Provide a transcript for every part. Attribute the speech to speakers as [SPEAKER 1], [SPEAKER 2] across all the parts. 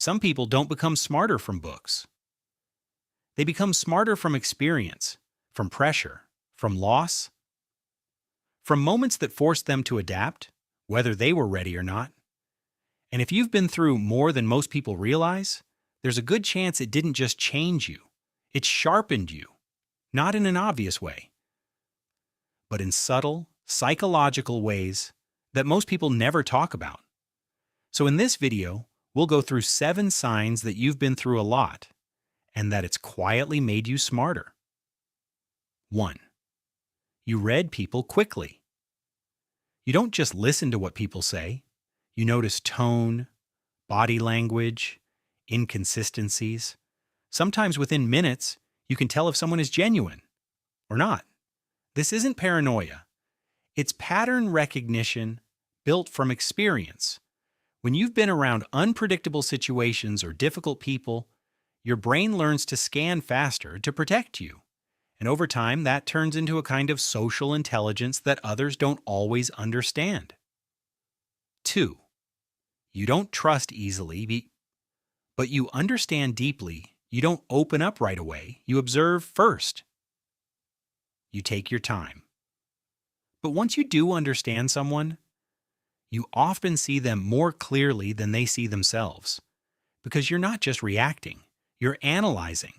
[SPEAKER 1] Some people don't become smarter from books. They become smarter from experience, from pressure, from loss, from moments that forced them to adapt, whether they were ready or not. And if you've been through more than most people realize, there's a good chance it didn't just change you, it sharpened you, not in an obvious way, but in subtle, psychological ways that most people never talk about. So in this video, we'll go through 7 signs that you've been through a lot and that it's quietly made you smarter. 1. You read people quickly. You don't just listen to what people say. You notice tone, body language, inconsistencies. Sometimes within minutes, you can tell if someone is genuine or not. This isn't paranoia. It's pattern recognition built from experience. When you've been around unpredictable situations or difficult people, your brain learns to scan faster to protect you. And over time, that turns into a kind of social intelligence that others don't always understand. 2. You don't trust easily, but you understand deeply. You don't open up right away. You observe first. You take your time. But once you do understand someone, you often see them more clearly than they see themselves. Because you're not just reacting, you're analyzing.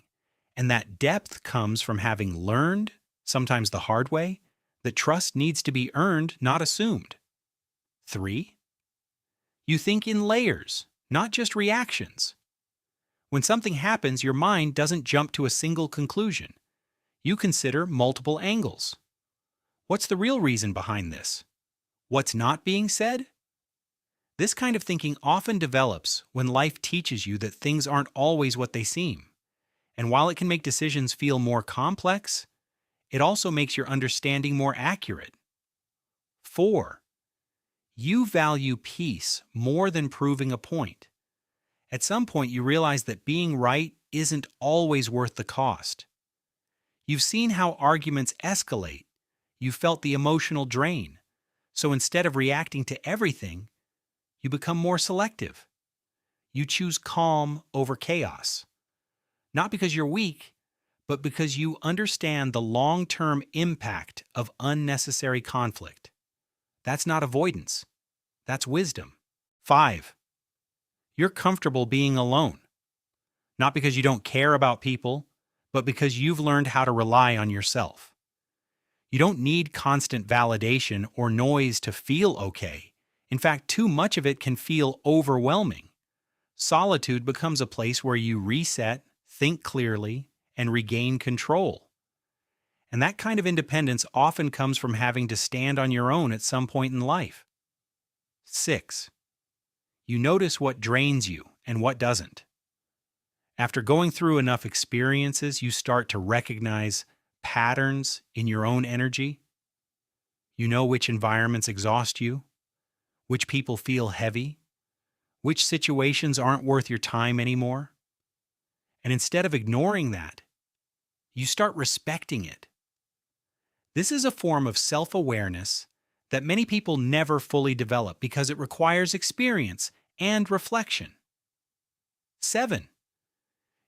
[SPEAKER 1] And that depth comes from having learned, sometimes the hard way, that trust needs to be earned, not assumed. 3. You think in layers, not just reactions. When something happens, your mind doesn't jump to a single conclusion. You consider multiple angles. What's the real reason behind this? What's not being said? This kind of thinking often develops when life teaches you that things aren't always what they seem. And while it can make decisions feel more complex, it also makes your understanding more accurate. 4. You value peace more than proving a point. At some point, you realize that being right isn't always worth the cost. You've seen how arguments escalate. You've felt the emotional drain. So instead of reacting to everything, you become more selective. You choose calm over chaos. Not because you're weak, but because you understand the long-term impact of unnecessary conflict. That's not avoidance. That's wisdom. 5. You're comfortable being alone. Not because you don't care about people, but because you've learned how to rely on yourself. You don't need constant validation or noise to feel okay. In fact, too much of it can feel overwhelming. Solitude becomes a place where you reset, think clearly, and regain control. And that kind of independence often comes from having to stand on your own at some point in life. 6. You notice what drains you and what doesn't. After going through enough experiences, you start to recognize patterns in your own energy. You know which environments exhaust you, which people feel heavy, which situations aren't worth your time anymore. And instead of ignoring that, you start respecting it. This is a form of self-awareness that many people never fully develop because it requires experience and reflection. 7.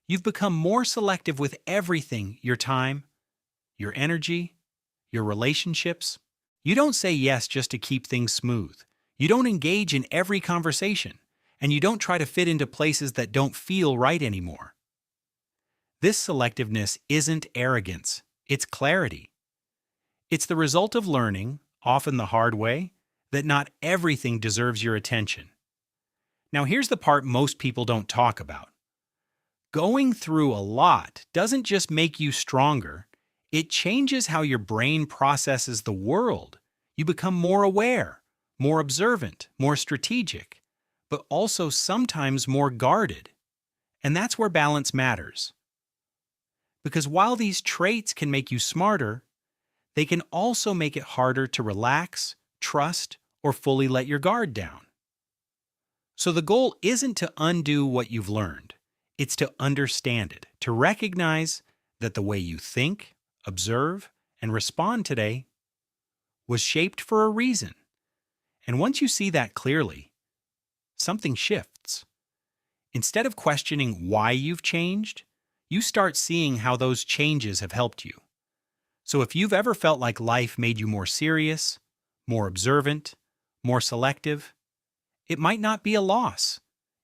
[SPEAKER 1] You've become more selective with everything: your time, your energy, your relationships. You don't say yes just to keep things smooth. You don't engage in every conversation, and you don't try to fit into places that don't feel right anymore. This selectiveness isn't arrogance, it's clarity. It's the result of learning, often the hard way, that not everything deserves your attention. Now here's the part most people don't talk about. Going through a lot doesn't just make you stronger, it changes how your brain processes the world. You become more aware, more observant, more strategic, but also sometimes more guarded. And that's where balance matters. Because while these traits can make you smarter, they can also make it harder to relax, trust, or fully let your guard down. So the goal isn't to undo what you've learned. It's to understand it, to recognize that the way you think, observe, and respond today was shaped for a reason. And once you see that clearly, something shifts. Instead of questioning why you've changed, you start seeing how those changes have helped you. So if you've ever felt like life made you more serious, more observant, more selective, it might not be a loss.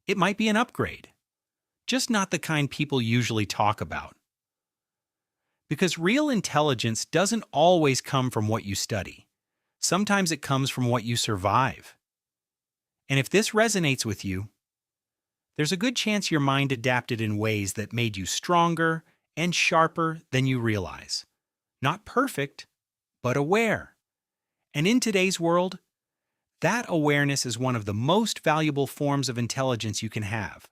[SPEAKER 1] It might be an upgrade. Just not the kind people usually talk about. Because real intelligence doesn't always come from what you study. Sometimes it comes from what you survive. And if this resonates with you, there's a good chance your mind adapted in ways that made you stronger and sharper than you realize. Not perfect, but aware. And in today's world, that awareness is one of the most valuable forms of intelligence you can have.